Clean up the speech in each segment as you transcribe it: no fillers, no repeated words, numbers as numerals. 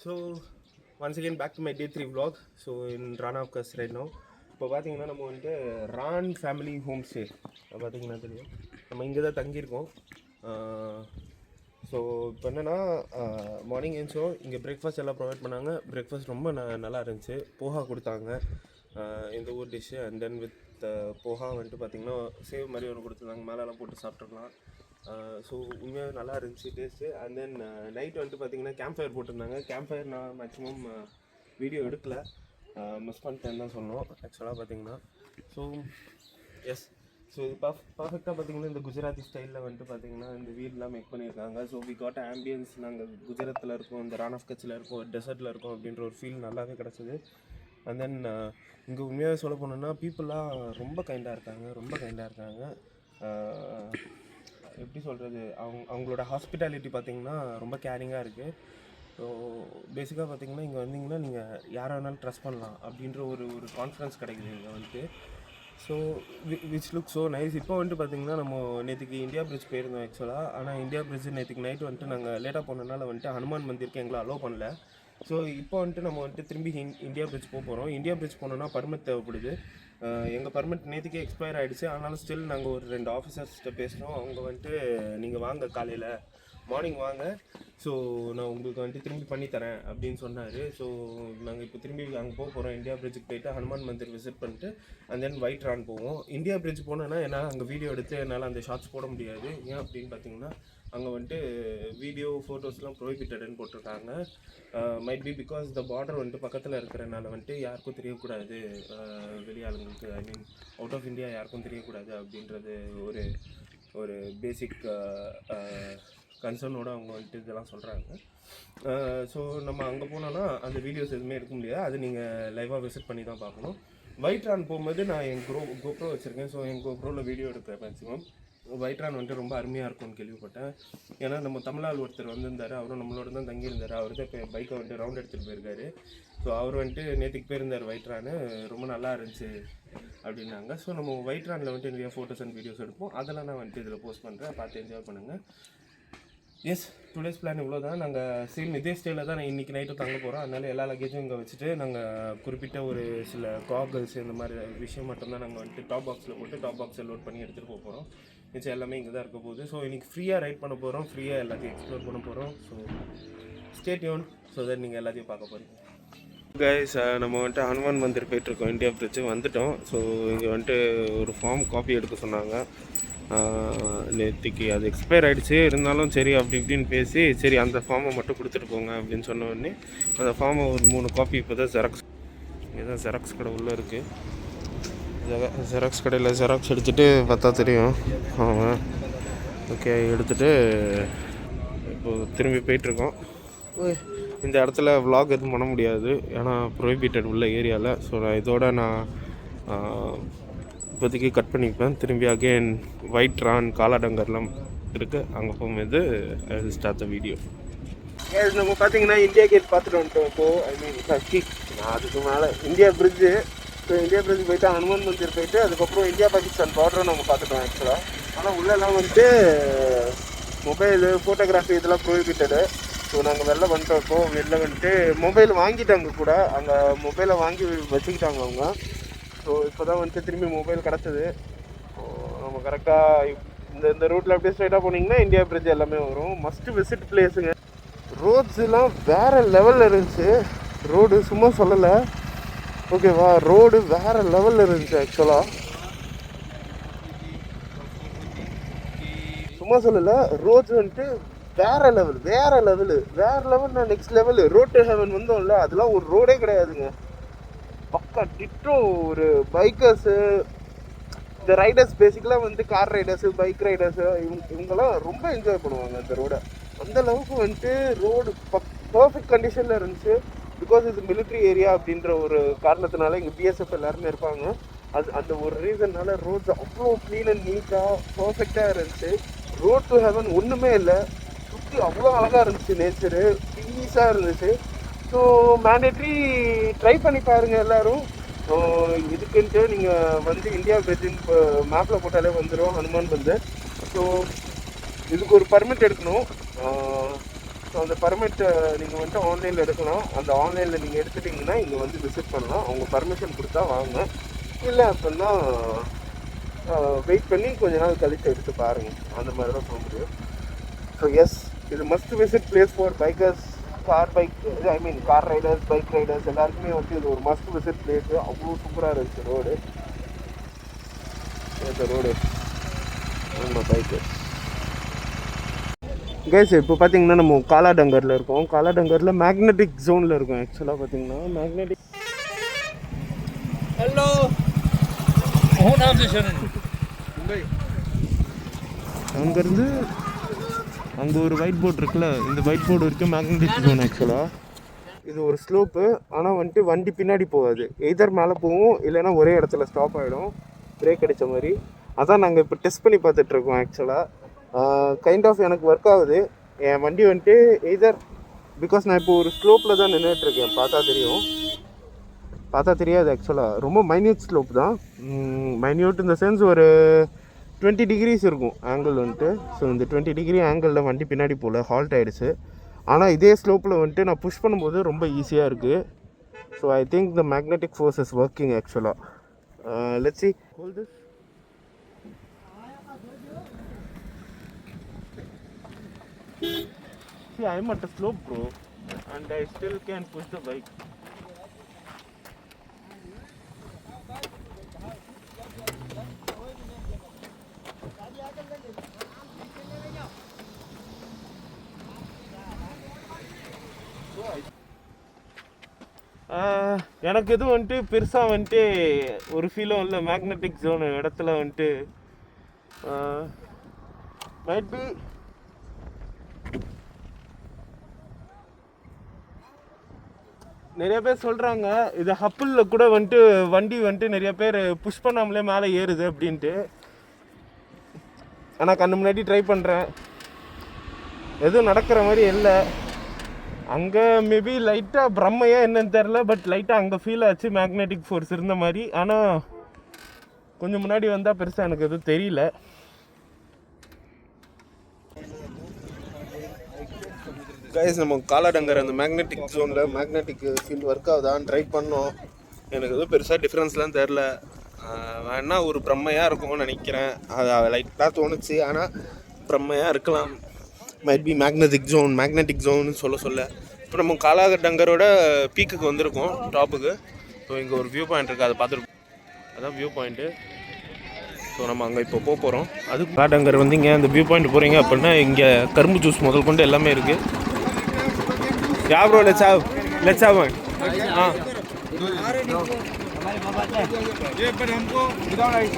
So once again back to my day 3 vlog. So in Rann of Kutch right now. இப்போ பார்த்தீங்கன்னா நம்ம வந்துட்டு Ron family home stay பார்த்தீங்கன்னா தெரியும், நம்ம இங்கே தான் தங்கியிருக்கோம். ஸோ இப்போ என்னென்னா மார்னிங் எழுந்தோம், இங்கே பிரேக்ஃபாஸ்ட் எல்லாம் ப்ரொவைட் பண்ணாங்க. பிரேக்ஃபாஸ்ட் ரொம்ப நல்லா இருந்துச்சு. போஹா கொடுத்தாங்க, இந்த ஊர் dish. And then with poha வந்துட்டு பார்த்திங்கன்னா சேவ் மாதிரி ஒன்று கொடுத்துருந்தாங்க, மேலெல்லாம் போட்டு சாப்பிட்ருக்கலாம். ஸோ உண்மையாக நல்லா இருந்துச்சு டேஸ்ட்டு. அண்ட் தென் நைட் வந்துட்டு பார்த்திங்கன்னா கேம்ப் ஃபயர் போட்டிருந்தாங்க. கேம்ப் ஃபயர் நான் மேக்ஸிமம் வீடியோ எடுக்கலை, மிஸ் பண்ணிட்டேன்னு தான் சொன்னோம் ஆக்சுவலாக பார்த்திங்கன்னா. ஸோ எஸ், ஸோ இது பர்ஃபெக்டாக பார்த்திங்கன்னா இந்த குஜராத்தி ஸ்டைலில் வந்துட்டு பார்த்திங்கன்னா இந்த வீடெலாம் மேக் பண்ணியிருக்காங்க. So we got ambience. நாங்கள் குஜராத்தில் இருக்கோம், இந்த ரான் ஆஃப் கட்சில் இருக்கோம், டெசர்ட்டில் இருக்கோம் அப்படின்ற ஒரு ஃபீல் நல்லாவே கிடச்சிது. அண்ட் தென் இங்கே உண்மையாக சொல்ல போனோன்னா பீப்புளாக ரொம்ப கைண்டாக இருக்காங்க. எப்படி சொல்கிறது, அவங்களோட ஹாஸ்பிட்டாலிட்டி பார்த்திங்கன்னா ரொம்ப கேரிங்காக இருக்குது. ஸோ பேசிக்காக பார்த்திங்கன்னா இங்கே வந்தீங்கன்னா நீங்கள் யாரை வேணாலும் ட்ரஸ்ட் பண்ணலாம் அப்படின்ற ஒரு கான்ஃபிடன்ஸ் கிடைக்குது இங்கே வந்துட்டு. So which look so nice. இப்போ வந்துட்டு பார்த்திங்கன்னா நம்ம நேற்றுக்கு இந்தியா பிரிட்ஜ் போயிருந்தோம் ஆக்சுவலாக. ஆனால் இந்தியா பிரிட்ஜ் நேற்றுக்கு நைட்டு வந்துட்டு நாங்கள் லேட்டாக போனதுனால வந்துட்டு ஹனுமான் மந்திருக்கு எங்களை அலோவ் பண்ணல. ஸோ இப்போ வந்துட்டு நம்ம வந்துட்டு திரும்பி இந்தியா பிரிட்ஜ் போகிறோம். இந்தியா பிரிட்ஜ் போனோன்னா பர்மிட் தேவைப்படுது. எங்கள் பர்மிட் நேற்றுக்கே எக்ஸ்பயர் ஆகிடுச்சு. ஆனாலும் ஸ்டில் நாங்கள் ஒரு 2 ஆஃபீஸர்ஸ்கிட்ட பேசுகிறோம். அவங்க வந்துட்டு நீங்கள் வாங்க, காலையில் மார்னிங் வாங்க, ஸோ நான் உங்களுக்கு வந்துட்டு திரும்பி பண்ணித்தரேன் அப்படின்னு சொன்னார். ஸோ நாங்கள் இப்போ திரும்பி அங்கே போகிறோம். இந்தியா பிரிட்ஜுக்கு போய்ட்டு ஹனுமான் மந்திர் விசிட் பண்ணிட்டு அண்ட் தென் ஒயிட் ரான் போவோம். இந்தியா பிரிட்ஜ் போனோன்னா என்னால் அங்கே வீடியோ எடுத்து என்னால் அந்த ஷார்ட்ஸ் போட முடியாது. ஏன் அப்படின்னு பார்த்தீங்கன்னா அங்கே வந்துட்டு வீடியோ ஃபோட்டோஸ்லாம் ப்ரோஹிபிட்டட்னு போட்டிருக்காங்க. Might be because the border வந்துட்டு பக்கத்தில் இருக்கிறனால வந்துட்டு யாருக்கும் தெரியக்கூடாது, வெளியாளுங்களுக்கு, ஐ மீன் அவுட் ஆஃப் இந்தியா யாருக்கும் தெரியக்கூடாது அப்படின்றது ஒரு பேசிக் கன்சர்னோடு அவங்க வந்துட்டு இதெல்லாம் சொல்கிறாங்க. ஸோ நம்ம அங்கே போனோன்னா அந்த வீடியோஸ் எதுவுமே எடுக்க முடியாது, அது நீங்கள் லைவாக விசிட் பண்ணி தான் பார்க்கணும். ஒயிட் ரான் போகும்போது நான் என் கோப்ரோ வச்சுருக்கேன். ஸோ என் கோப்ரோவில் வீடியோ எடுப்பேன் மேக்ஸிமம். ஒயிட் ரான் வந்துட்டு ரொம்ப அருமையாக இருக்கும்னு கேள்விப்பட்டேன். ஏன்னா நம்ம தமிழ்நாடு ஒருத்தர் வந்திருந்தார், அவரும் நம்மளோட தான் தங்கியிருந்தார். அவர் தான் இப்போ பைக்கை வந்துட்டு ரவுண்ட் எடுத்துகிட்டு போயிருக்காரு. ஸோ அவர் வந்துட்டு நேற்றுக்கு போயிருந்தார் ஒயிட் ரானு, ரொம்ப நல்லா இருந்துச்சு அப்படின்னாங்க. ஸோ நம்ம ஒயிட் ரானில் வந்துட்டு நிறைய ஃபோட்டோஸ் அண்ட் வீடியோஸ் எடுப்போம். அதெல்லாம் நான் வந்துட்டு இதில் போஸ்ட் பண்ணுறேன், பார்த்து என்ஜாய் பண்ணுங்கள். எஸ், டுடேஸ் பிளான் இவ்வளோ தான். நாங்கள் சேம் இதே ஸ்டேயில் தான் நான் இன்றைக்கி நைட்டு தங்க போகிறோம். அதனால் எல்லா லக்கேஜும் இங்கே வச்சுட்டு நாங்கள் குறிப்பிட்ட ஒரு சில காகல்ஸ் இந்த மாதிரி விஷயம் மட்டும்தான் நாங்கள் வந்துட்டு டாப் பாக்ஸில் போட்டு டாப் பாக்ஸில் லோட் பண்ணி எடுத்துகிட்டு போக போகிறோம். மிச்சம் எல்லாமே இங்கே தான் இருக்க போகுது. ஸோ இன்றைக்கி ஃப்ரீயாக ரைட் பண்ண போகிறோம், ஃப்ரீயாக எல்லாத்தையும் எக்ஸ்ப்ளோர் பண்ண போகிறோம். So stay tune. So that நீங்கள் எல்லாத்தையும் பார்க்க போகிறீங்க. கைஸ், நம்ம வந்துட்டு ஹனுமான் மந்திர் போயிட்டுருக்கோம். இந்தியா பிரிட்ஜ் வந்துவிட்டோம். ஸோ இங்கே வந்துட்டு ஒரு ஃபார்ம் காப்பி எடுக்க சொன்னாங்க. நேற்றுக்கு அது எக்ஸ்பயர் ஆகிடுச்சு, இருந்தாலும் சரி அப்படி இப்படின்னு பேசி சரி அந்த ஃபார்மை மட்டும் கொடுத்துட்டு போங்க அப்படின்னு சொன்ன உடனே அந்த ஃபார்மை ஒரு 3 காப்பி இப்போ தான் ஜெராக்ஸ், இங்கே தான் ஜெராக்ஸ் கடை உள்ளே இருக்குது. ஜெராக்ஸ் கடையில் ஜெராக்ஸ் எடுத்துகிட்டு பார்த்தா தெரியும். ஓகே, எடுத்துகிட்டு இப்போது திரும்பி போயிட்டுருக்கோம். இந்த இடத்துல விலாக் எதுவும் பண்ண முடியாது, ஏன்னா ப்ரோஹிபிட்டட் உள்ள ஏரியாவில். ஸோ நான் இதோட இப்போதைக்கு கட் பண்ணிப்பேன். திரும்பி அகெயின் ஒயிட் ரான் காலாடங்கர்லாம் இருக்குது, அங்கே போகும்போது I will start the video. நம்ம பார்த்தீங்கன்னா இந்தியா கேட் பார்த்துட்டு வந்துட்டோம். இப்போது ஐ மீன் நான் அதுக்கு மேலே India bridge. So India bridge போய்ட்டு ஹனுமான் மந்திர் போய்ட்டு அதுக்கப்புறம் இந்தியா பாகிஸ்தான் பார்டரை நம்ம பார்த்துட்டோம் ஆக்சுவலாக. ஆனால் உள்ளெல்லாம் வந்துட்டு மொபைலு ஃபோட்டோகிராஃபி இதெல்லாம் ப்ரோஹிபிட்டடு. ஸோ நாங்கள் வெளில வந்துட்டோம். இப்போ வெளில வந்துட்டு மொபைல் வாங்கிட்டாங்க கூட, அங்கே மொபைலை வாங்கி வச்சுக்கிட்டாங்க அவங்க. ஸோ இப்போ தான் வந்துட்டு திரும்பி மொபைல் கிடச்சிது. ஸோ நம்ம கரெக்டாக இந்த ரூட்டில் அப்படியே ஸ்ட்ரைட்டாக போனீங்கன்னா இந்தியா பிரிட்ஜ் எல்லாமே வரும். Must visit பிளேஸுங்க. ரோட்ஸெலாம் வேறு லெவலில் இருந்துச்சு. ரோடு சும்மா சொல்லலை, ஓகேவா, ரோடு வேறு லெவலில் இருந்துச்சு ஆக்சுவலாக. சும்மா சொல்லலை, ரோட்ஸ் வந்துட்டு வேறு லெவல்னா next level. Road to heaven வந்தோம்ல, அதெல்லாம் ஒரு ரோடே கிடையாதுங்க. பக்கா டிட்டோ. ஒரு பைக்கர்ஸு, இந்த ரைடர்ஸ் பேசிக்கலாக வந்து கார் ரைடர்ஸு, பைக் ரைடர்ஸு, இவங்கெல்லாம் ரொம்ப என்ஜாய் பண்ணுவாங்க அந்த ரோடை. அந்தளவுக்கு வந்துட்டு ரோடு பர்ஃபெக்ட் கண்டிஷனில் இருந்துச்சு. பிகாஸ் இது மிலிட்ரி ஏரியா அப்படின்ற ஒரு காரணத்தினால இங்கே பிஎஸ்எஃப் எல்லாருமே இருப்பாங்க. அந்த ஒரு ரீசன்னால ரோட்ஸ் அவ்வளோ க்ளீன் அண்ட் நீட்டாக பர்ஃபெக்டாக இருந்துச்சு. ரோட் டு ஹெவன் ஒன்றுமே இல்லை, சுற்றி அவ்வளோ அழகாக இருந்துச்சு. நேச்சரு பீஸாக இருந்துச்சு. ஸோ மேண்டேட்ரி ட்ரை பண்ணி பாருங்கள் எல்லோரும். இதுக்குன்ட்டு நீங்கள் வந்து இந்தியா பிரிட்ஜின் இப்போ மேப்பில் போட்டாலே வந்துடும் ஹனுமான் மந்திர். ஸோ இதுக்கு ஒரு பர்மிட் எடுக்கணும். ஸோ அந்த பர்மிட் நீங்கள் வந்துட்டு ஆன்லைனில் எடுக்கலாம். அந்த ஆன்லைனில் நீங்கள் எடுத்துட்டிங்கன்னா இங்கே வந்து விசிட் பண்ணலாம். அவங்க பர்மிஷன் கொடுத்தா வாங்க, இல்லை அப்படின்னா வெயிட் பண்ணி கொஞ்ச நாள் கழித்து எடுத்து பாருங்கள். அந்த மாதிரி தான் போக முடியும். ஸோ எஸ், இது must visit place for bikers, car Riders, bike Riders எல்லாருக்குமே வந்து இது ஒரு மஸ்ட் விசிட் பிளேஸு. அவ்வளோ சூப்பராக இருந்துச்சு ரோடு. இந்த ரோடு நம்ம பைக்கு கேஸ். இப்போ பார்த்தீங்கன்னா நம்ம காலாடங்கரில் இருக்கோம். காலாடங்கரில் மேக்னெட்டிக் ஜோனில் இருக்கும். ஆக்சுவலாக பார்த்தீங்கன்னா மேக்னெட்டிக் हेलो नाम से मुंबई அங்கேருந்து அங்கே ஒரு ஒயிட் போர்டு இருக்குல்ல, இந்த ஒயிட் போர்டு வரைக்கும் மேக்னெட்டிக் ஜோன். ஆக்சுவலாக இது ஒரு ஸ்லோப்பு, ஆனால் வந்துட்டு வண்டி பின்னாடி போகாது. எய்தர் மேலே போகும், இல்லைன்னா ஒரே இடத்துல ஸ்டாப் ஆகிடும் பிரேக் அடித்த மாதிரி. அதான் நாங்கள் இப்போ டெஸ்ட் பண்ணி பார்த்துட்ருக்கோம். ஆக்சுவலாக கைண்ட் ஆஃப் எனக்கு ஒர்க் ஆகுது. என் வண்டி வந்துட்டு எய்தர் பிகாஸ் நான் இப்போ ஒரு ஸ்லோப்பில் தான் நின்றுட்டுருக்கேன். பார்த்தா தெரியாது. ஆக்சுவலாக ரொம்ப மைன்யூட் ஸ்லோப் தான். மைன்யூட் இந்த சென்ஸ் ஒரு 20 டிகிரிஸ் இருக்கும் ஆங்கிள் வந்துட்டு. ஸோ இந்த 20 டிகிரி ஆங்கிளில் வண்டி பின்னாடி போகல, ஹால்ட் ஆகிடுச்சு. ஆனால் இதே ஸ்லோப்பில் வந்துட்டு நான் புஷ் பண்ணும்போது ரொம்ப ஈஸியாக இருக்குது. So I think the magnetic force is working ஆக்சுவலாக. Let's see. Hold this. See, I am at a slope, bro, and I still can push the bike. எனக்கு எதுவும் வந்துட்டு பெருசாக வந்துட்டு ஒரு ஃபீலும் இல்லை. மேக்னெட்டிக் ஜோனு இடத்துல வந்துட்டு மைட் பி நிறைய பேர் சொல்கிறாங்க இது ஹப்பிளில் கூட வந்துட்டு வண்டி வந்துட்டு நிறைய பேர் புஷ் பண்ணாமலே மேலே ஏறுது அப்படின்ட்டு. ஆனால் கண்ணு முன்னாடி ட்ரை பண்ணுறேன், எதுவும் நடக்கிற மாதிரி இல்லை. அங்கே மேபி லைட்டாக பிரம்மையா என்னன்னு தெரில, பட் லைட்டாக அங்கே ஃபீல் ஆச்சு மேக்னெட்டிக் ஃபோர்ஸ் இருந்த மாதிரி. ஆனால் கொஞ்சம் முன்னாடி வந்தால் பெருசாக எனக்கு எதுவும் தெரியல. கைஸ், நம்ம காலாடங்கர் அந்த மேக்னெட்டிக் ஜோனில் மேக்னெட்டிக் ஃபீல்டு ஒர்க் ஆகுதான்னு ட்ரை பண்ணோம். எனக்கு எதுவும் பெருசாக டிஃப்ரென்ஸ்லாம் தெரில. வேணா ஒரு பிரம்மையாக இருக்கும்னு நினைக்கிறேன். அது லைட்டாக தோணுச்சு, ஆனால் பிரம்மையாக இருக்கலாம். மைட் பி மேக்னெட்டிக் ஜோன்னு சொல்ல. இப்போ நம்ம காலாடங்கரோட பீக்குக்கு வந்திருக்கோம், டாப்புக்கு. ஸோ இங்கே ஒரு வியூ பாயிண்ட் இருக்குது, அதை பார்த்துருக்கோம். அதான் வியூ பாயிண்ட்டு. ஸோ நம்ம அங்கே இப்போ போகிறோம். அது காலாடங்கர் வந்து இங்கே அந்த வியூ பாயிண்ட் போகிறீங்க அப்படின்னா இங்கே கரும்பு ஜூஸ் முதல் கொண்டு எல்லாமே இருக்குது. क्या ब्रो, लेट्स हैव वन. हाँ, ये पर हमको विदाउट आइस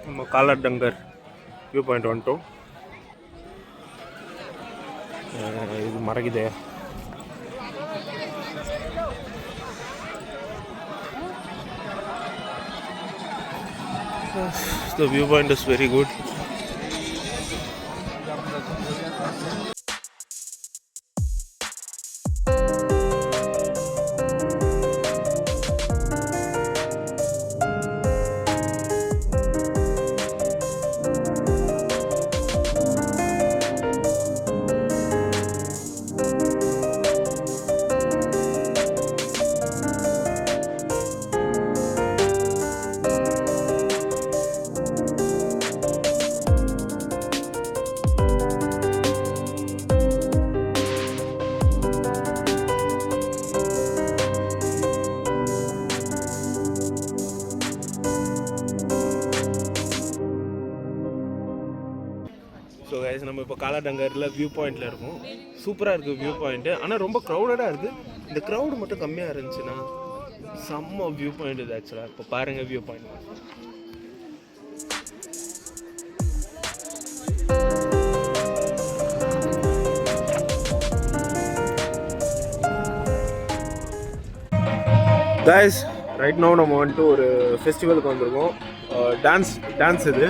நம்ம காலாடங்கர் வியூ பாயிண்ட் வந்துட்டோம். இது மறக்குதே. The view point is very good. So guys, நம்ம இப்போ காலாடங்கரில் வியூ பாயிண்டில் இருக்கும். சூப்பராக இருக்குது வியூ பாயிண்ட்டு. ஆனால் ரொம்ப க்ரௌடடாக இருக்குது. இந்த க்ரௌடு மட்டும் கம்மியாக இருந்துச்சுன்னா செம்ம வியூ பாயிண்ட் இது ஆக்சுவலாக. இப்போ பாருங்கள் view point. Guys, right now நம்ம வந்துட்டு ஒரு ஃபெஸ்டிவலுக்கு வந்திருக்கோம். டான்ஸ் இது.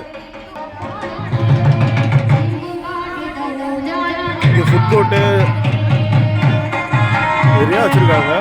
இங்கே ஃபுட் கோர்ட்டு நிறையா வச்சுருக்காங்க.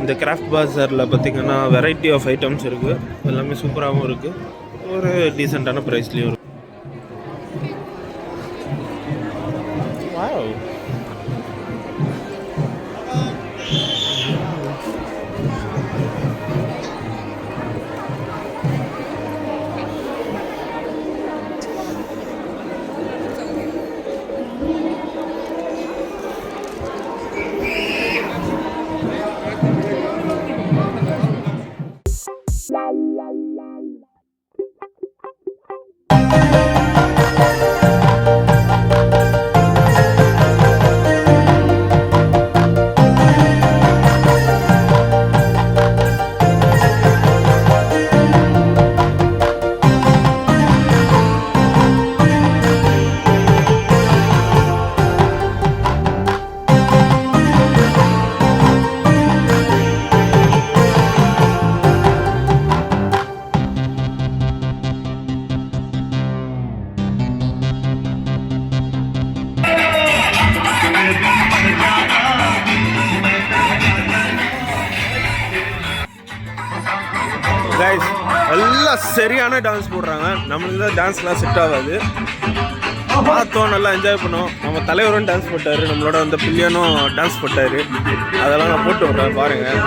இந்த கிராஃப்ட் பாஸாரில் பார்த்திங்கன்னா வெரைட்டி ஆஃப் ஐட்டம்ஸ் இருக்குது, எல்லாமே சூப்பராகவும் இருக்குது, ஒரு டீசெண்டான ப்ரைஸ்லேயும் இருக்குது. வாவ். கைஸ் எல்லாம் சரியான டான்ஸ் போடுறாங்க. நம்மளுக்கு தான் டான்ஸ்லாம் செட் ஆகாது. பார்த்தோம், நல்லா என்ஜாய் பண்ணோம். நம்ம தலைவரும் டான்ஸ் போட்டார், நம்மளோட அந்த பில்லியனும் டான்ஸ் போட்டார். அதெல்லாம் நான் போட்டு விட்றேன், பாருங்கள்,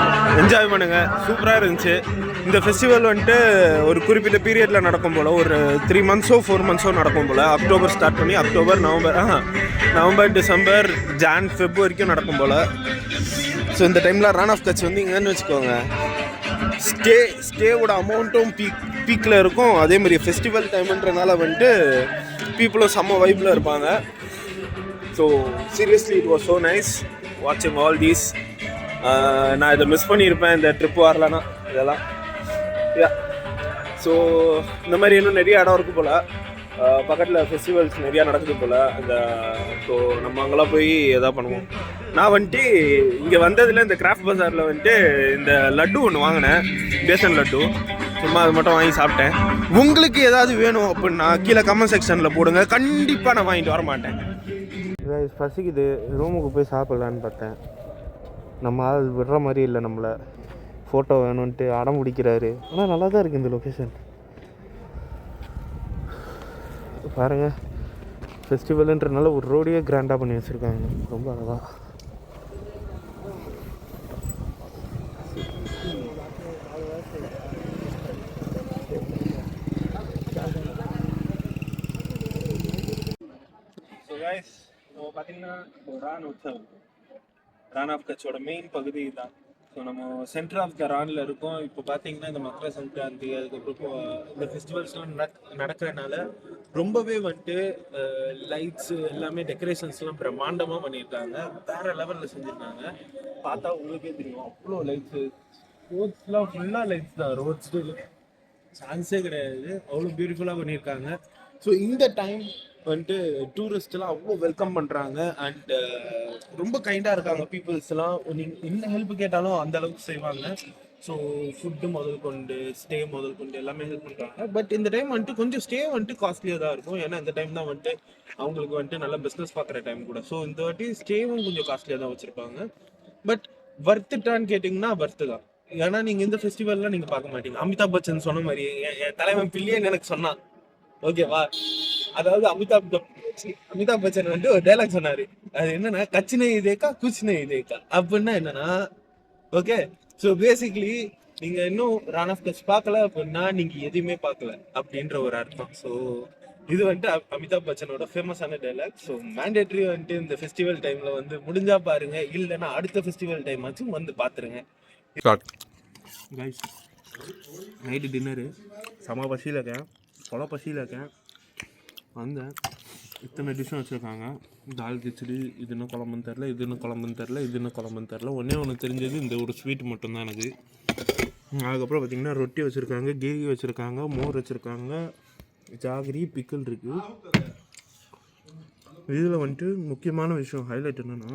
என்ஜாய் பண்ணுங்கள். சூப்பராக இருந்துச்சு. இந்த ஃபெஸ்டிவல் வந்துட்டு ஒரு குறிப்பிட்ட பீரியடில் நடக்கும் போல், ஒரு 3 months 4 months நடக்கும் போல். அக்டோபர் ஸ்டார்ட் பண்ணி October, November, December, John, Feb வரைக்கும் நடக்கும் போல். ஸோ இந்த டைமில் ரான் ஆஃப் கட்ச் வந்தீங்கன்னு வச்சுக்கோங்க, ஸ்டேவோட அமௌண்ட்டும் பீக்கில் இருக்கும். அதேமாதிரி ஃபெஸ்டிவல் டைம்ன்றனால வந்துட்டு பீப்புளும் செம்ம வைப்பில் இருப்பாங்க. So seriously it was so nice வாட்சிங் ஆல் தீஸ். நான் இதை மிஸ் பண்ணியிருப்பேன் இந்த ட்ரிப் வரலன்னா இதெல்லாம். ஸோ இந்த மாதிரி இன்னும் நிறைய இடம் இருக்குது போல், பக்கத்தில் ஃபெஸ்டிவல்ஸ் நிறையா நடக்குது போல். அந்த ஸோ நம்ம அங்கெல்லாம் போய் எதாவது பண்ணுவோம். நான் வந்துட்டு இங்கே வந்ததில் இந்த கிராஃப்ட் பஜாரில் வந்துட்டு இந்த லட்டு ஒன்று வாங்கினேன், பேசன் லட்டு. சும்மா அது மட்டும் வாங்கி சாப்பிட்டேன். உங்களுக்கு ஏதாவது வேணும் அப்படின்னா கீழே கமெண்ட் செக்ஷனில் போடுங்க, கண்டிப்பாக நான் வாங்கிட்டு வர மாட்டேன். பசிக்குது, ரூமுக்கு போய் சாப்பிட்லான்னு பார்த்தேன். நம்ம ஆள் விடுற மாதிரி இல்லை, நம்மளை ஃபோட்டோ வேணும்ன்ட்டு அடம் பிடிக்கிறாரு. ஆனால் நல்லா தான் இருக்குது இந்த லொக்கேஷன். பாருங்கள், ஃபெஸ்டிவலுன்றனால ஒரு ரோடையே கிராண்டாக பண்ணி வச்சுருக்காங்க, ரொம்ப அழகாக. ஸோ கைஸ், இப்போ பார்த்தீங்கன்னா ரான் உற்சவம், ரான் ஆஃப் கட்சோட மெயின் பகுதி தான். ஸோ நம்ம சென்டர் ஆஃப் த ரானில் இருக்கோம். இப்போ பார்த்தீங்கன்னா இந்த மக்கர சங்கராந்தி, அதுக்கப்புறம் இந்த ஃபெஸ்டிவல்ஸ்லாம் நடக்கிறனால ரொம்பவே வந்துட்டு லைட்ஸு எல்லாமே டெக்கரேஷன்ஸ்லாம் பிரம்மாண்டமாக பண்ணியிருக்காங்க, வேறு லெவலில் செஞ்சுருக்காங்க. பார்த்தா உங்களுக்கே தெரியும், அவ்வளோ லைட்ஸு, ரோட்ஸ்லாம் ஃபுல்லாக லைட்ஸ் தான், ரோட்ஸு சான்ஸே கிடையாது, அவ்வளோ பியூட்டிஃபுல்லாக பண்ணியிருக்காங்க. ஸோ இந்த டைம் வந்துட்டு டூரிஸ்ட்லாம் அவ்வளோ வெல்கம் பண்ணுறாங்க அண்ட் ரொம்ப கைண்டாக இருக்காங்க பீப்புள்ஸ்லாம். நீங்கள் என்ன ஹெல்ப் கேட்டாலும் அந்த அளவுக்கு செய்வாங்க. ஸோ ஃபுட்டு முதல் கொண்டு, ஸ்டே முதல் கொண்டு எல்லாமே ஹெல்ப் பண்ணுறாங்க. பட் இந்த டைம் வந்துட்டு கொஞ்சம் ஸ்டே வந்துட்டு காஸ்ட்லியாக தான் இருக்கும், ஏன்னா இந்த டைம் தான் வந்துட்டு அவங்களுக்கு வந்துட்டு நல்லா பிஸ்னஸ் பார்க்குற டைம் கூட. ஸோ இந்த வாட்டி ஸ்டேவும் கொஞ்சம் காஸ்ட்லியாக தான் வச்சுருப்பாங்க. பட் வர்த்துட்டான்னு கேட்டிங்கன்னா வர்த்து தான், ஏன்னா நீங்கள் இந்த ஃபெஸ்டிவல்லாம் நீங்கள் பார்க்க மாட்டீங்க. அமிதாப் பச்சன் சொன்ன மாதிரி என் தலைவன் பில்லியன் எனக்கு சொன்னான், ஓகேவா? அதாவது அமிதாப் பச்சன் வந்துட்டு ஒரு டைலாக் சொன்னாரு, அது என்னன்னா கச்சினை இதேக்கா குச்சினை இதேக்கா அப்படின்னா என்னன்னா, ஓகே. ஸோ பேசிக்லி நீங்க இன்னும் ரான் ஆஃப் கட்ச் பார்க்கல அப்படின்னா நீங்க எதுவுமே பார்க்கல அப்படின்ற ஒரு அர்த்தம். ஸோ இது வந்துட்டு அமிதாப் பச்சனோட ஃபேமஸான டைலாக். ஸோ மேண்டேட்ரி வந்துட்டு இந்த ஃபெஸ்டிவல் டைம்ல வந்து முடிஞ்சா பாருங்க, இல்லைன்னா அடுத்த ஃபெஸ்டிவல் டைம் ஆச்சும் வந்து பார்த்துருங்க. கைஸ், நைட்டு டின்னரு செம பசியில் இருக்கேன், கொலை பசியில் இருக்கேன். வந்தேன், இத்தனை டிஷ்ஷும் வச்சுருக்காங்க. தால் கிச்சடி, இது இன்னும் குழம்புன்னு தெரில, இது இன்னும் குழம்புன்னு தெரில, இது இன்னும் குழம்புன்னு தெரில. ஒன்றே ஒன்று தெரிஞ்சது, இந்த ஒரு ஸ்வீட் மட்டும்தான் எனக்கு. அதுக்கப்புறம் பார்த்திங்கன்னா ரொட்டி வச்சுருக்காங்க, கேவி வச்சுருக்காங்க, மோர் வச்சுருக்காங்க, ஜாகரி, பிக்கிள் இருக்குது. இதில் வந்துட்டு முக்கியமான விஷயம் ஹைலைட் என்னென்னா,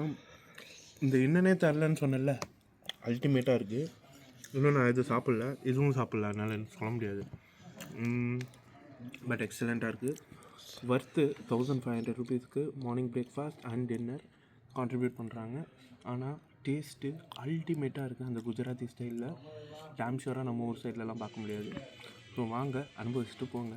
இந்த என்னன்னே தரலன்னு சொன்னல, அல்டிமேட்டாக இருக்குது. இன்னும் நான் எதுவும் சாப்பிட்ல, இதுவும் சாப்பிட்ல, அதனால் எனக்கு சொல்ல முடியாது. பட் எக்ஸலண்ட்டாக இருக்குது. வர்த்து 1500 rupeesக்கு morning breakfast and dinner. Contribute பண்ணுறாங்க. ஆனால் டேஸ்ட்டு அல்டிமேட்டாக இருக்குது அந்த குஜராத்தி ஸ்டைலில். டேம் ஷூராக நம்ம ஊர் சைட்லலாம் பார்க்க முடியாது. ஸோ வாங்க அனுபவிச்சுட்டு போங்க.